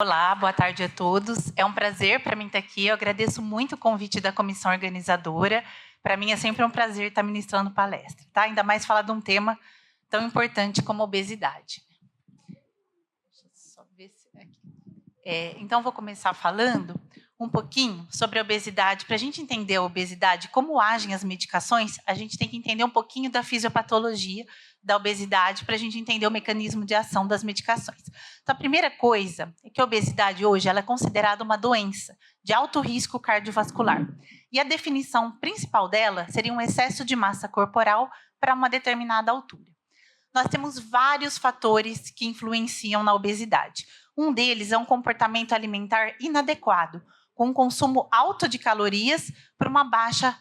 Olá, boa tarde a todos. É um prazer para mim estar aqui. Eu agradeço muito o convite da comissão organizadora. Para mim é sempre um prazer estar ministrando palestra, tá? Ainda mais falar de um tema tão importante como obesidade. Deixa eu só ver se aqui. Então, vou começar falando um pouquinho sobre a obesidade. Para a gente entender a obesidade, como agem as medicações, a gente tem que entender um pouquinho da fisiopatologia da obesidade para a gente entender o mecanismo de ação das medicações. Então, a primeira coisa é que a obesidade hoje ela é considerada uma doença de alto risco cardiovascular. E a definição principal dela seria um excesso de massa corporal para uma determinada altura. Nós temos vários fatores que influenciam na obesidade. Um deles é um comportamento alimentar inadequado, com um consumo alto de calorias por uma baixa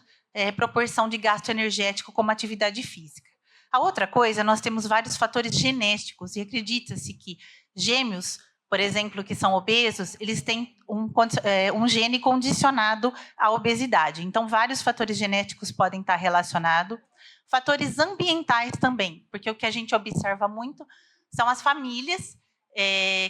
proporção de gasto energético como atividade física. A outra coisa, nós temos vários fatores genéticos, e acredita-se que gêmeos, por exemplo, que são obesos, eles têm um gene condicionado à obesidade. Então, vários fatores genéticos podem estar relacionados. Fatores ambientais também, porque o que a gente observa muito são as famílias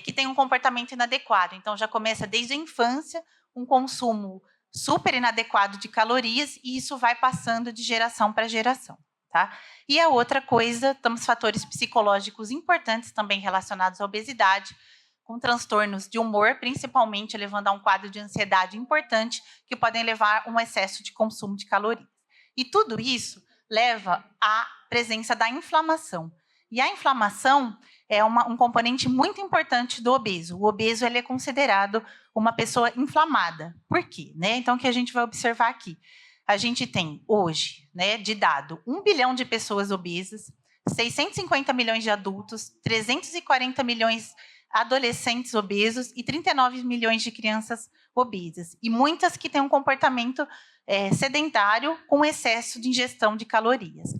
que têm um comportamento inadequado. Então, já começa desde a infância um consumo super inadequado de calorias e isso vai passando de geração para geração. Tá? E a outra coisa, temos fatores psicológicos importantes também relacionados à obesidade, com transtornos de humor, principalmente levando a um quadro de ansiedade importante, que podem levar a um excesso de consumo de calorias. E tudo isso leva à presença da inflamação. E a inflamação é um componente muito importante do obeso. O obeso ele é considerado uma pessoa inflamada. Por quê? Então, o que a gente vai observar aqui? A gente tem hoje, de dado, 1 bilhão de pessoas obesas, 650 milhões de adultos, 340 milhões adolescentes obesos e 39 milhões de crianças obesas. E muitas que têm um comportamento sedentário com excesso de ingestão de calorias.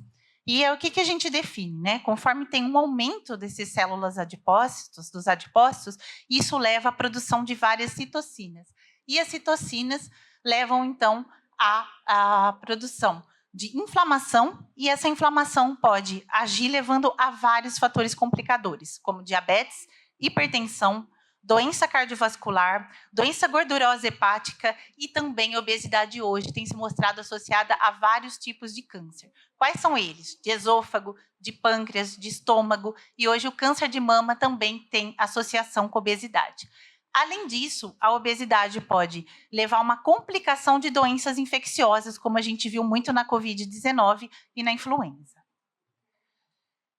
E o que a gente define? Conforme tem um aumento dessas células adipócitos, dos adipócitos, isso leva à produção de várias citocinas. E as citocinas levam, então, à produção de inflamação, e essa inflamação pode agir levando a vários fatores complicadores, como diabetes, hipertensão, doença cardiovascular, doença gordurosa hepática e também obesidade hoje tem se mostrado associada a vários tipos de câncer. Quais são eles? De esôfago, de pâncreas, de estômago, e hoje o câncer de mama também tem associação com obesidade. Além disso, a obesidade pode levar a uma complicação de doenças infecciosas, como a gente viu muito na Covid-19 e na influenza.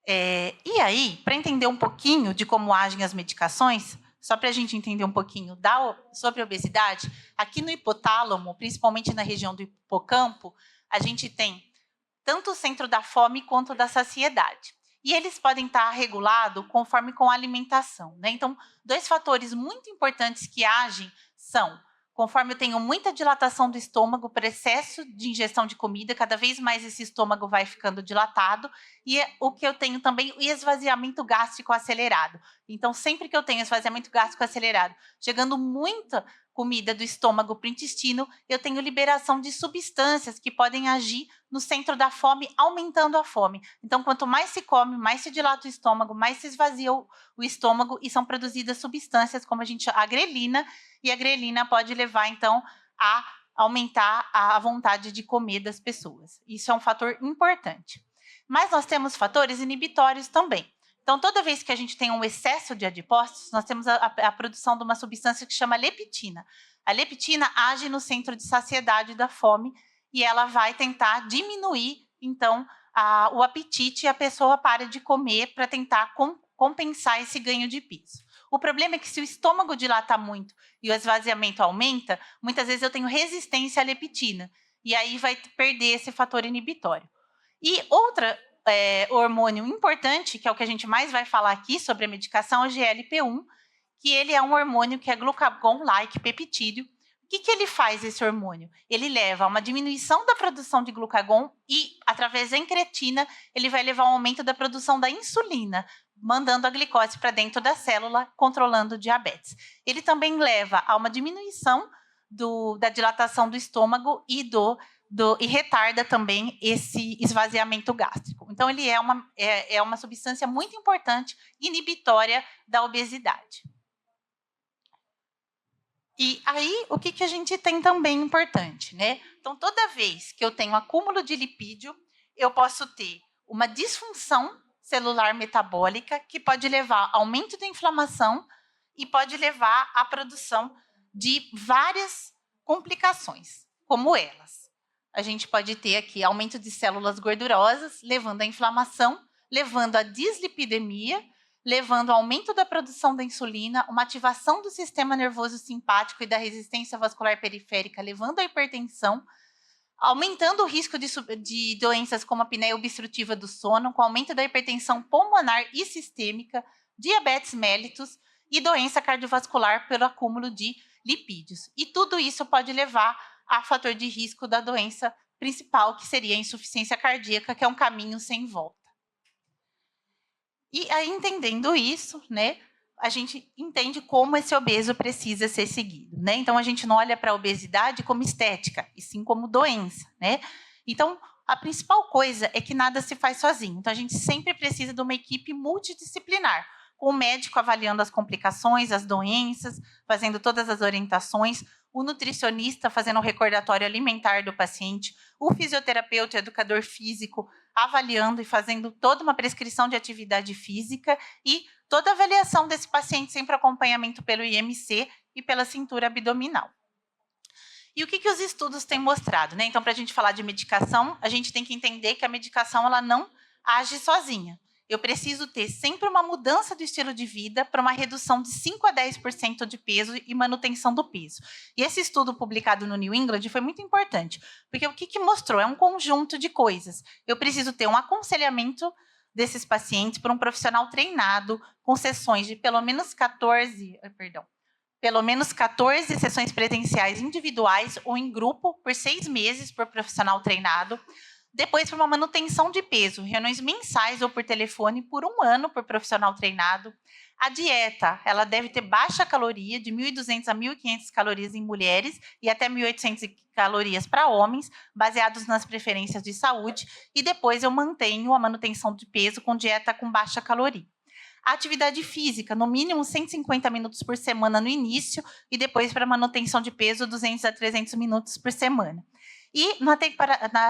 E aí, para entender um pouquinho de como agem as medicações, só para a gente entender um pouquinho sobre a obesidade, aqui no hipotálamo, principalmente na região do hipocampo, a gente tem tanto o centro da fome quanto da saciedade. E eles podem estar regulados conforme com a alimentação. Então, dois fatores muito importantes que agem são, conforme eu tenho muita dilatação do estômago por excesso de ingestão de comida, cada vez mais esse estômago vai ficando dilatado, e o que eu tenho também, o esvaziamento gástrico acelerado. Então, sempre que eu tenho esvaziamento gástrico acelerado, chegando muita comida do estômago para o intestino, eu tenho liberação de substâncias que podem agir no centro da fome, aumentando a fome. Então, quanto mais se come, mais se dilata o estômago, mais se esvazia o estômago e são produzidas substâncias como a grelina, e a grelina pode levar, então, a aumentar a vontade de comer das pessoas. Isso é um fator importante. Mas nós temos fatores inibitórios também. Então, toda vez que a gente tem um excesso de adipócitos, nós temos a produção de uma substância que chama leptina. A leptina age no centro de saciedade da fome e ela vai tentar diminuir, então, o apetite e a pessoa para de comer para tentar compensar esse ganho de peso. O problema é que se o estômago dilata muito e o esvaziamento aumenta, muitas vezes eu tenho resistência à leptina e aí vai perder esse fator inibitório. E outra hormônio importante, que é o que a gente mais vai falar aqui sobre a medicação, é o GLP-1, que ele é um hormônio que é glucagon-like peptídeo. O que ele faz, esse hormônio? Ele leva a uma diminuição da produção de glucagon e, através da incretina, ele vai levar a um aumento da produção da insulina, mandando a glicose para dentro da célula, controlando o diabetes. Ele também leva a uma diminuição da dilatação do estômago e retarda também esse esvaziamento gástrico. Então, ele é uma substância muito importante, inibitória da obesidade. E aí, o que a gente tem também importante, né? Então, toda vez que eu tenho acúmulo de lipídio, eu posso ter uma disfunção celular metabólica que pode levar ao aumento da inflamação e pode levar à produção de várias complicações, como elas. A gente pode ter aqui aumento de células gordurosas, levando à inflamação, levando à dislipidemia, levando ao aumento da produção da insulina, uma ativação do sistema nervoso simpático e da resistência vascular periférica, levando à hipertensão, aumentando o risco de doenças como a apneia obstrutiva do sono, com aumento da hipertensão pulmonar e sistêmica, diabetes mellitus e doença cardiovascular pelo acúmulo de lipídios. E tudo isso pode levar a fator de risco da doença principal, que seria a insuficiência cardíaca, que é um caminho sem volta. E aí, entendendo isso, né, a gente entende como esse obeso precisa ser seguido, né? Então, a gente não olha para a obesidade como estética, e sim como doença, né? Então, a principal coisa é que nada se faz sozinho. Então, a gente sempre precisa de uma equipe multidisciplinar, com o médico avaliando as complicações, as doenças, fazendo todas as orientações, o nutricionista fazendo o recordatório alimentar do paciente, o fisioterapeuta e educador físico avaliando e fazendo toda uma prescrição de atividade física e toda a avaliação desse paciente sempre acompanhamento pelo IMC e pela cintura abdominal. E o que os estudos têm mostrado, né? Então, para a gente falar de medicação, a gente tem que entender que a medicação ela não age sozinha. Eu preciso ter sempre uma mudança do estilo de vida para uma redução de 5 a 10% de peso e manutenção do peso. E esse estudo publicado no New England foi muito importante, porque o que mostrou? É um conjunto de coisas. Eu preciso ter um aconselhamento desses pacientes por um profissional treinado, com sessões de pelo menos 14 sessões presenciais individuais ou em grupo por 6 meses por profissional treinado. Depois, por uma manutenção de peso, reuniões mensais ou por telefone por 1 ano por profissional treinado. A dieta, ela deve ter baixa caloria, de 1.200 a 1.500 calorias em mulheres e até 1.800 calorias para homens, baseados nas preferências de saúde. E depois eu mantenho a manutenção de peso com dieta com baixa caloria. A atividade física, no mínimo 150 minutos por semana no início e depois para manutenção de peso 200 a 300 minutos por semana. E na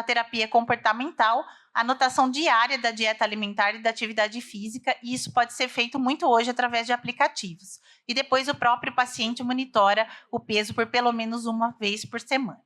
terapia comportamental, anotação diária da dieta alimentar e da atividade física, e isso pode ser feito muito hoje através de aplicativos. E depois o próprio paciente monitora o peso por pelo menos 1 vez por semana.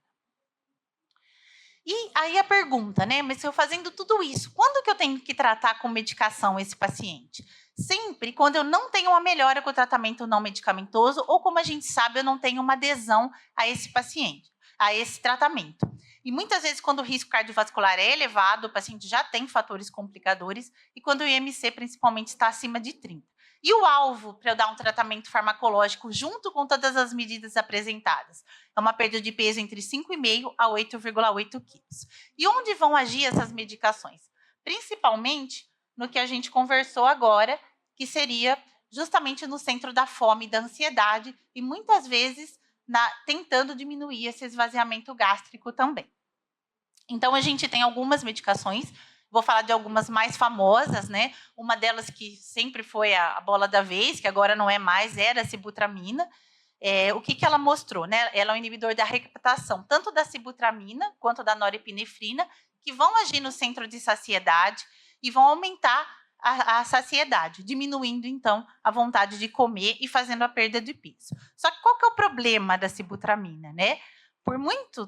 E aí a pergunta, né? Mas se eu fazendo tudo isso, quando que eu tenho que tratar com medicação esse paciente? Sempre quando eu não tenho uma melhora com o tratamento não medicamentoso ou, como a gente sabe, eu não tenho uma adesão a esse paciente, a esse tratamento. E muitas vezes, quando o risco cardiovascular é elevado, o paciente já tem fatores complicadores e quando o IMC, principalmente, está acima de 30. E o alvo para eu dar um tratamento farmacológico junto com todas as medidas apresentadas? É uma perda de peso entre 5,5 a 8,8 quilos. E onde vão agir essas medicações? Principalmente no que a gente conversou agora, que seria justamente no centro da fome e da ansiedade, e muitas vezes tentando diminuir esse esvaziamento gástrico também. Então, a gente tem algumas medicações, vou falar de algumas mais famosas, né? Uma delas que sempre foi a bola da vez, que agora não é mais, era a sibutramina. O que ela mostrou, né? Ela é um inibidor da recaptação, tanto da sibutramina quanto da norepinefrina, que vão agir no centro de saciedade e vão aumentar a saciedade, diminuindo, então, a vontade de comer e fazendo a perda de peso. Só que qual que é o problema da sibutramina, né? Por muito...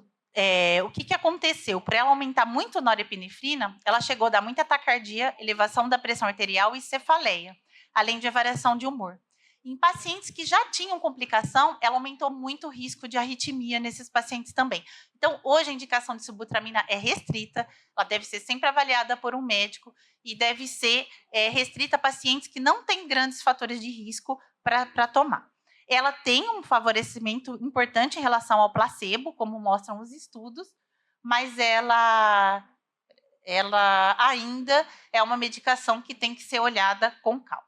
o que aconteceu? Por ela aumentar muito a norepinefrina, ela chegou a dar muita taquicardia, elevação da pressão arterial e cefaleia, além de variação de humor. Em pacientes que já tinham complicação, ela aumentou muito o risco de arritmia nesses pacientes também. Então, hoje a indicação de sibutramina é restrita, ela deve ser sempre avaliada por um médico e deve ser restrita a pacientes que não têm grandes fatores de risco para tomar. Ela tem um favorecimento importante em relação ao placebo, como mostram os estudos, mas ela ainda é uma medicação que tem que ser olhada com calma.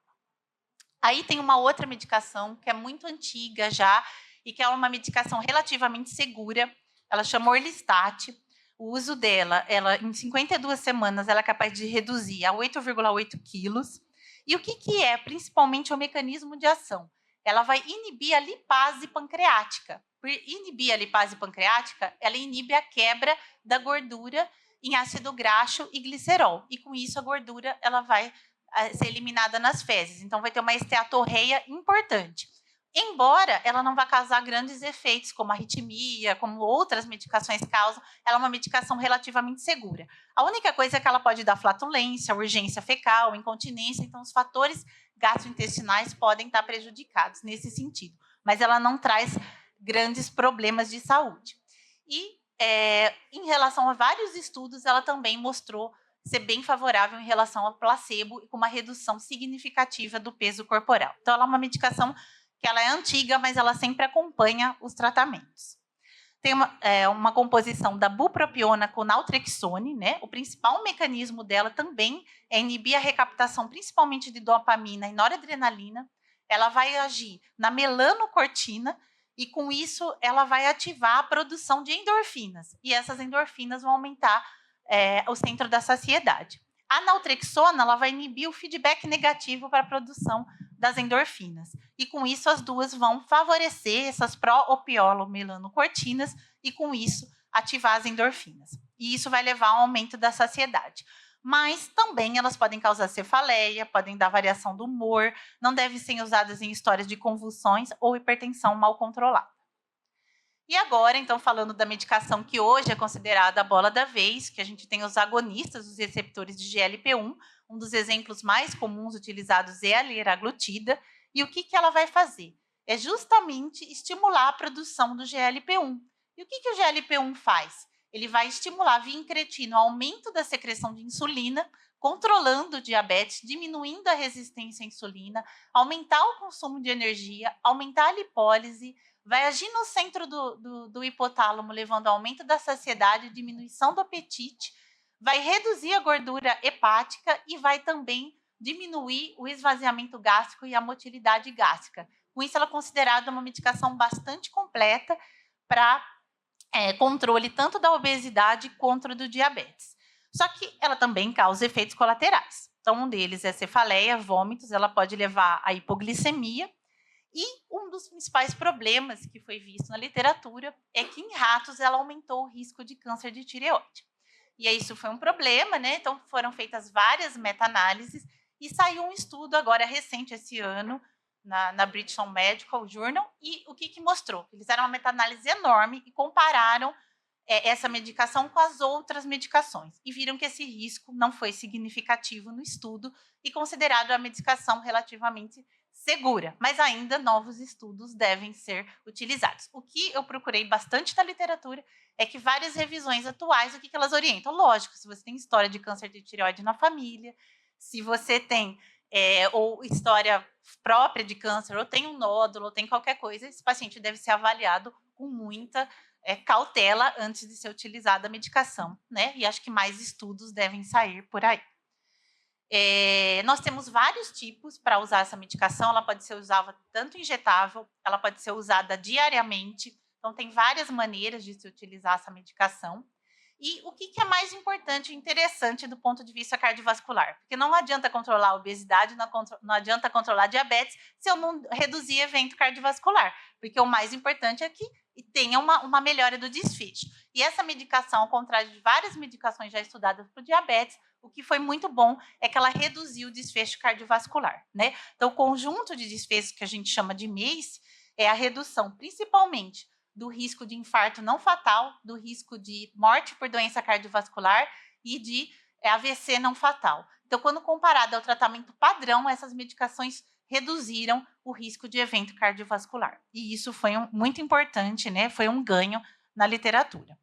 Aí tem uma outra medicação que é muito antiga já e que é uma medicação relativamente segura. Ela chama Orlistat. O uso dela, em 52 semanas, ela é capaz de reduzir a 8,8 quilos. E o que é, principalmente, o mecanismo de ação? ela vai inibir a lipase pancreática. Por inibir a lipase pancreática, ela inibe a quebra da gordura em ácido graxo e glicerol. E com isso a gordura ela vai ser eliminada nas fezes. Então vai ter uma esteatorreia importante. Embora ela não vá causar grandes efeitos, como arritmia, como outras medicações causam, ela é uma medicação relativamente segura. A única coisa é que ela pode dar flatulência, urgência fecal, incontinência, então os fatores gastrointestinais podem estar prejudicados nesse sentido, mas ela não traz grandes problemas de saúde. E em relação a vários estudos, ela também mostrou ser bem favorável em relação ao placebo e com uma redução significativa do peso corporal. Então, ela é uma medicação que ela é antiga, mas ela sempre acompanha os tratamentos. Tem uma composição da bupropiona com naltrexone, né? O principal mecanismo dela também é inibir a recaptação, principalmente de dopamina e noradrenalina. Ela vai agir na melanocortina e, com isso, ela vai ativar a produção de endorfinas. E essas endorfinas vão aumentar o centro da saciedade. A naltrexona ela vai inibir o feedback negativo para a produção das endorfinas. E com isso as duas vão favorecer essas pró-opiolo-melanocortinas e com isso ativar as endorfinas. E isso vai levar ao aumento da saciedade. Mas também elas podem causar cefaleia, podem dar variação do humor, não devem ser usadas em histórias de convulsões ou hipertensão mal controlada. E agora, então, falando da medicação que hoje é considerada a bola da vez, que a gente tem os agonistas, os receptores de GLP-1, um dos exemplos mais comuns utilizados é a liraglutida, e o que ela vai fazer? É justamente estimular a produção do GLP-1. E o que o GLP-1 faz? Ele vai estimular via incretino o aumento da secreção de insulina, controlando o diabetes, diminuindo a resistência à insulina, aumentar o consumo de energia, aumentar a lipólise, vai agir no centro do hipotálamo, levando ao aumento da saciedade, diminuição do apetite, vai reduzir a gordura hepática e vai também diminuir o esvaziamento gástrico e a motilidade gástrica. Com isso, ela é considerada uma medicação bastante completa para controle tanto da obesidade quanto do diabetes. Só que ela também causa efeitos colaterais. Então, um deles é cefaleia, vômitos, ela pode levar à hipoglicemia. E um dos principais problemas que foi visto na literatura é que em ratos ela aumentou o risco de câncer de tireoide. E isso foi um problema, né? Então foram feitas várias meta-análises e saiu um estudo agora recente esse ano na British Medical Journal. E o que mostrou? Eles fizeram uma meta-análise enorme e compararam essa medicação com as outras medicações e viram que esse risco não foi significativo no estudo e considerado a medicação relativamente segura, mas ainda novos estudos devem ser utilizados. O que eu procurei bastante na literatura é que várias revisões atuais, o que elas orientam? Lógico, se você tem história de câncer de tireoide na família, se você tem ou história própria de câncer, ou tem um nódulo, ou tem qualquer coisa, esse paciente deve ser avaliado com muita cautela antes de ser utilizada a medicação, né? E acho que mais estudos devem sair por aí. Nós temos vários tipos para usar essa medicação, ela pode ser usada tanto injetável, ela pode ser usada diariamente, então tem várias maneiras de se utilizar essa medicação. E o que é mais importante e interessante do ponto de vista cardiovascular? Porque não adianta controlar a obesidade, não adianta controlar a diabetes se eu não reduzir evento cardiovascular, porque o mais importante é que tenha uma melhora do desfecho. E essa medicação, ao contrário de várias medicações já estudadas para o diabetes, o que foi muito bom é que ela reduziu o desfecho cardiovascular, né? Então, o conjunto de desfechos que a gente chama de MACE é a redução, principalmente, do risco de infarto não fatal, do risco de morte por doença cardiovascular e de AVC não fatal. Então, quando comparado ao tratamento padrão, essas medicações reduziram o risco de evento cardiovascular. E isso foi muito importante, né? Foi um ganho na literatura.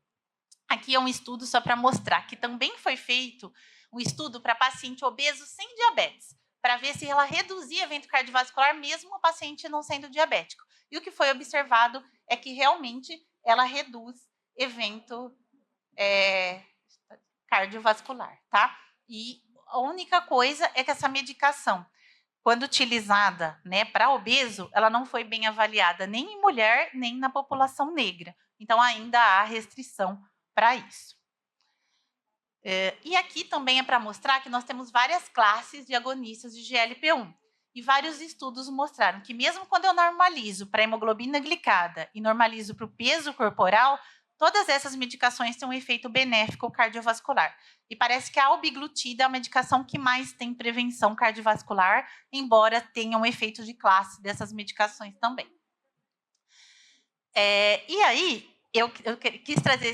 Aqui é um estudo só para mostrar que também foi feito um estudo para paciente obeso sem diabetes, para ver se ela reduzia evento cardiovascular mesmo o paciente não sendo diabético. E o que foi observado é que realmente ela reduz evento cardiovascular, tá? E a única coisa é que essa medicação, quando utilizada, né, para obeso, ela não foi bem avaliada nem em mulher, nem na população negra. Então, ainda há restrição para isso. E aqui também é para mostrar que nós temos várias classes de agonistas de GLP-1. E vários estudos mostraram que mesmo quando eu normalizo para a hemoglobina glicada e normalizo para o peso corporal, todas essas medicações têm um efeito benéfico cardiovascular. E parece que a albiglutida é a medicação que mais tem prevenção cardiovascular, embora tenha um efeito de classe dessas medicações também. E aí, eu quis trazer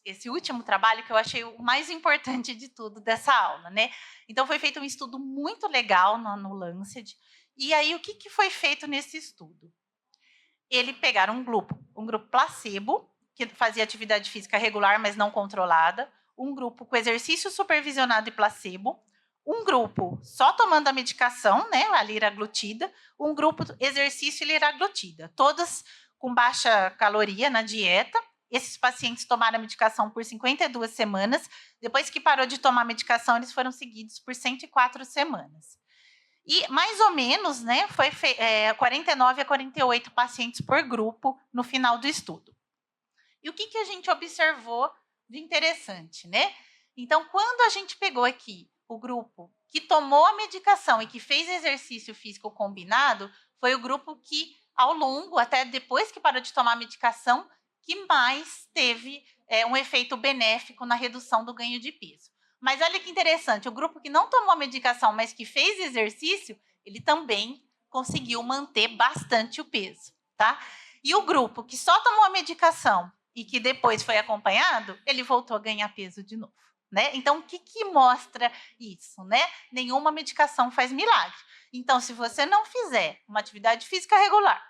esse último trabalho que eu achei o mais importante de tudo dessa aula, né? Então, foi feito um estudo muito legal no Lancet. E aí, o que foi feito nesse estudo? Eles pegaram um grupo placebo, que fazia atividade física regular, mas não controlada, um grupo com exercício supervisionado e placebo, um grupo só tomando a medicação, né, a liraglutida, um grupo exercício e liraglutida, todas com baixa caloria na dieta. Esses pacientes tomaram a medicação por 52 semanas. Depois que parou de tomar a medicação, eles foram seguidos por 104 semanas. E mais ou menos, né, foi 49 a 48 pacientes por grupo no final do estudo. E o que a gente observou de interessante, né? Então, quando a gente pegou aqui o grupo que tomou a medicação e que fez exercício físico combinado, foi o grupo que, ao longo, até depois que parou de tomar a medicação, que mais teve um efeito benéfico na redução do ganho de peso. Mas olha que interessante, o grupo que não tomou a medicação, mas que fez exercício, ele também conseguiu manter bastante o peso, tá? E o grupo que só tomou a medicação e que depois foi acompanhado, ele voltou a ganhar peso de novo, né? Então, o que mostra isso, né? Nenhuma medicação faz milagre. Então, se você não fizer uma atividade física regular,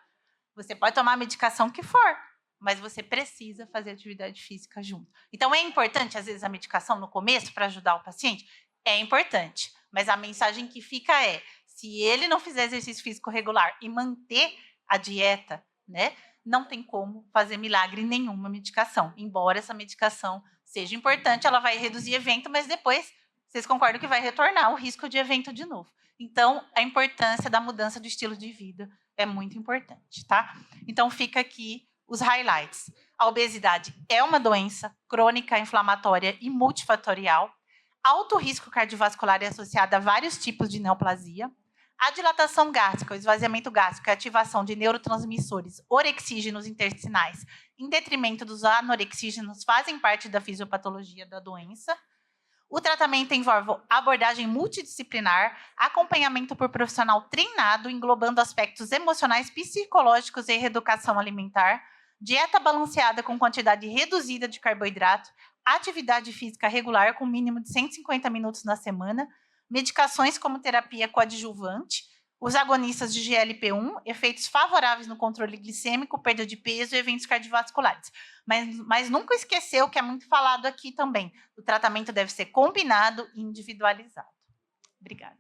você pode tomar a medicação que for, mas você precisa fazer atividade física junto. Então, é importante, às vezes, a medicação no começo para ajudar o paciente? É importante, mas a mensagem que fica é, se ele não fizer exercício físico regular e manter a dieta, né, não tem como fazer milagre em nenhuma medicação. Embora essa medicação seja importante, ela vai reduzir evento, mas depois, vocês concordam que vai retornar o risco de evento de novo. Então, a importância da mudança do estilo de vida é muito importante, tá? Então, fica aqui os highlights. A obesidade é uma doença crônica, inflamatória e multifatorial. Alto risco cardiovascular é associado a vários tipos de neoplasia. A dilatação gástrica, o esvaziamento gástrico, a ativação de neurotransmissores orexígenos intestinais, em detrimento dos anorexígenos, fazem parte da fisiopatologia da doença. O tratamento envolve abordagem multidisciplinar, acompanhamento por profissional treinado, englobando aspectos emocionais, psicológicos e reeducação alimentar, dieta balanceada com quantidade reduzida de carboidrato, atividade física regular com mínimo de 150 minutos na semana, medicações como terapia coadjuvante, os agonistas de GLP-1, efeitos favoráveis no controle glicêmico, perda de peso e eventos cardiovasculares. Mas nunca esqueceu, que é muito falado aqui também, o tratamento deve ser combinado e individualizado. Obrigada.